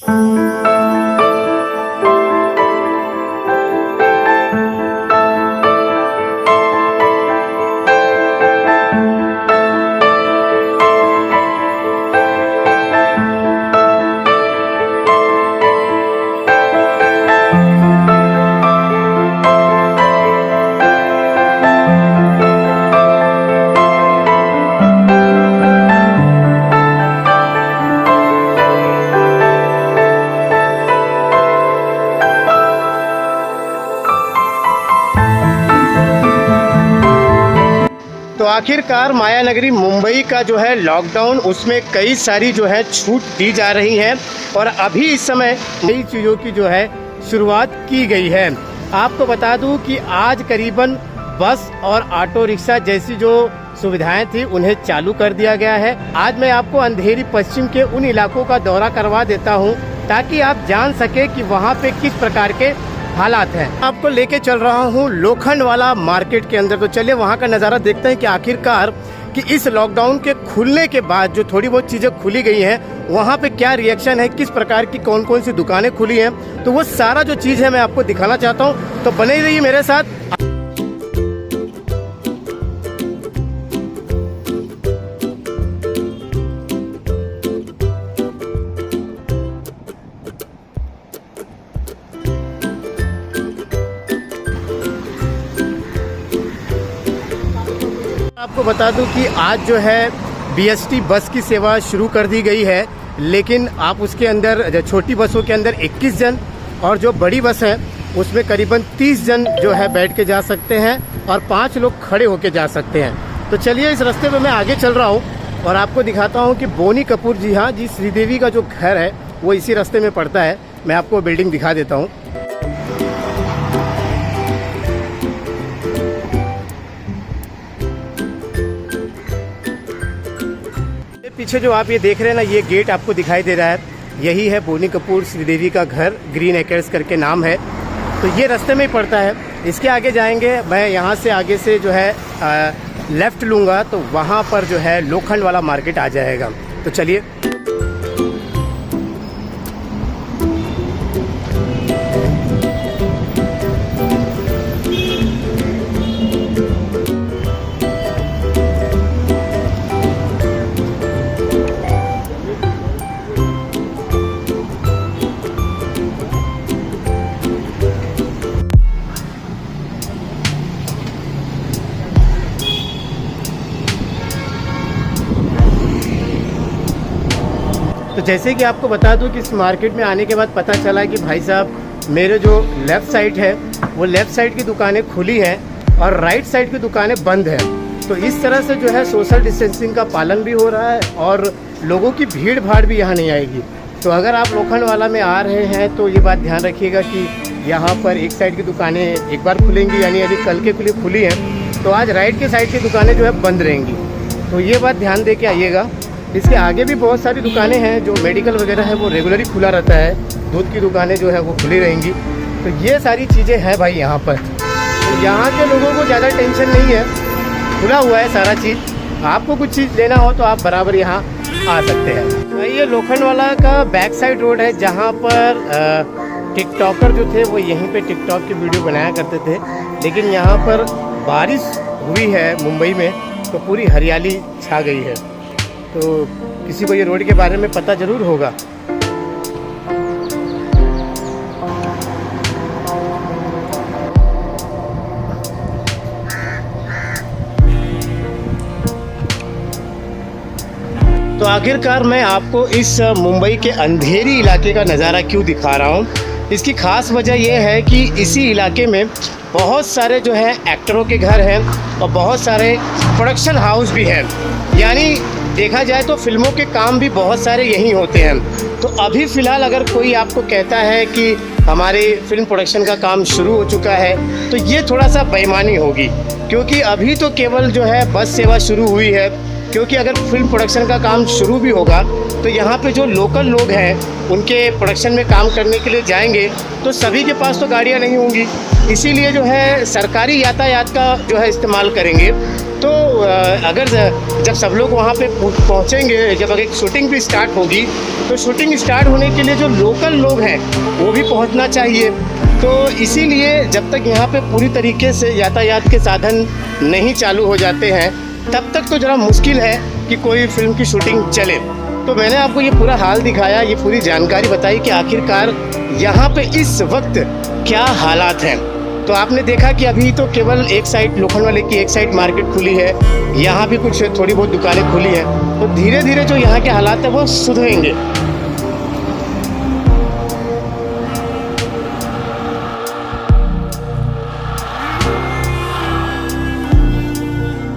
तो आखिरकार माया नगरी मुंबई का जो है लॉकडाउन, उसमें कई सारी जो है छूट दी जा रही है और अभी इस समय नई चीज़ों की जो है शुरुआत की गई है। आपको बता दूं कि आज करीबन बस और ऑटो रिक्शा जैसी जो सुविधाएं थी उन्हें चालू कर दिया गया है। आज मैं आपको अंधेरी पश्चिम के उन इलाकों का दौरा करवा देता हूं ताकि आप जान सके कि वहां पे किस प्रकार के हालात हैं। आपको लेके चल रहा हूँ लोखंड वाला मार्केट के अंदर। तो चलिए वहाँ का नज़ारा देखते हैं कि आखिरकार कि इस लॉकडाउन के खुलने के बाद जो थोड़ी बहुत चीज़ें खुली गई हैं वहाँ पे क्या रिएक्शन है, किस प्रकार की कौन कौन सी दुकानें खुली हैं। तो वो सारा जो चीज़ है मैं आपको दिखाना चाहता हूँ, तो बने ही रहिए मेरे साथ। आपको बता दूं कि आज जो है BST बस की सेवा शुरू कर दी गई है, लेकिन आप उसके अंदर छोटी बसों के अंदर 21 जन और जो बड़ी बस है उसमें करीबन 30 जन जो है बैठ के जा सकते हैं और 5 लोग खड़े होके जा सकते हैं। तो चलिए इस रास्ते में मैं आगे चल रहा हूं और आपको दिखाता हूं कि बोनी कपूर जी, हाँ जी, श्रीदेवी का जो घर है वो इसी रास्ते में पड़ता है। मैं आपको बिल्डिंग दिखा देता हूँ। पीछे जो आप ये देख रहे हैं ना, ये गेट आपको दिखाई दे रहा है, यही है बोनी कपूर श्रीदेवी का घर, ग्रीन एक्रेस करके नाम है। तो ये रास्ते में ही पड़ता है। इसके आगे जाएंगे, मैं यहाँ से आगे से जो है लेफ़्ट लूँगा तो वहाँ पर जो है लोखंड वाला मार्केट आ जाएगा। तो चलिए। तो जैसे कि आपको बता दूं कि इस मार्केट में आने के बाद पता चला कि भाई साहब मेरे जो लेफ़्ट साइड है वो लेफ़्ट साइड की दुकानें खुली हैं और राइट साइड की दुकानें बंद हैं। तो इस तरह से जो है सोशल डिस्टेंसिंग का पालन भी हो रहा है और लोगों की भीड़ भाड़ भी यहाँ नहीं आएगी। तो अगर आप लोखंड वाला में आ रहे हैं तो ये बात ध्यान रखिएगा कि यहाँ पर एक साइड की दुकानें एक बार खुलेंगी, यानी अभी कल के लिए खुली हैं, तो आज राइट के साइड की दुकानें जो है बंद रहेंगी। तो ये बात ध्यान दे के आइएगा। इसके आगे भी बहुत सारी दुकानें हैं, जो मेडिकल वगैरह है वो रेगुलरली खुला रहता है, दूध की दुकानें जो है वो खुली रहेंगी। तो ये सारी चीज़ें हैं भाई यहाँ पर। तो यहाँ के लोगों को ज़्यादा टेंशन नहीं है, खुला हुआ है सारा चीज़। आपको कुछ चीज़ लेना हो तो आप बराबर यहाँ आ सकते हैं। ये लोखंड वाला का बैक साइड रोड है, जहाँ पर टिकटॉकर जो थे वो यहीं पे टिकटॉक की वीडियो बनाया करते थे, लेकिन यहाँ पर बारिश हुई है मुंबई में तो पूरी हरियाली छा गई है। तो किसी को ये रोड के बारे में पता ज़रूर होगा। तो आखिरकार मैं आपको इस मुंबई के अंधेरी इलाके का नज़ारा क्यों दिखा रहा हूँ, इसकी ख़ास वजह यह है कि इसी इलाके में बहुत सारे जो है एक्टरों के घर हैं और बहुत सारे प्रोडक्शन हाउस भी हैं। यानी देखा जाए तो फिल्मों के काम भी बहुत सारे यहीं होते हैं। तो अभी फ़िलहाल अगर कोई आपको कहता है कि हमारे फिल्म प्रोडक्शन का काम शुरू हो चुका है तो ये थोड़ा सा बेईमानी होगी, क्योंकि अभी तो केवल जो है बस सेवा शुरू हुई है। क्योंकि अगर फिल्म प्रोडक्शन का काम शुरू भी होगा तो यहाँ पे जो लोकल लोग हैं उनके प्रोडक्शन में काम करने के लिए जाएंगे तो सभी के पास तो गाड़ियाँ नहीं होंगी, इसीलिए जो है सरकारी यातायात का जो है इस्तेमाल करेंगे। तो अगर जब सब लोग वहाँ पे पहुँचेंगे, जब अगर शूटिंग भी स्टार्ट होगी, तो शूटिंग स्टार्ट होने के लिए जो लोकल लोग हैं वो भी पहुँचना चाहिए। तो इसीलिए जब तक यहाँ पे पूरी तरीके से यातायात के साधन नहीं चालू हो जाते हैं, तब तक तो ज़रा मुश्किल है कि कोई फिल्म की शूटिंग चले। तो मैंने आपको ये पूरा हाल दिखाया, ये पूरी जानकारी बताई कि आखिरकार यहाँ पे इस वक्त क्या हालात हैं। तो आपने देखा कि अभी तो केवल एक साइड, लोखंडवाले की एक साइड मार्केट खुली है, यहाँ भी कुछ थोड़ी बहुत दुकानें खुली हैं। तो धीरे धीरे जो यहाँ के हालात हैं वो सुधरेंगे।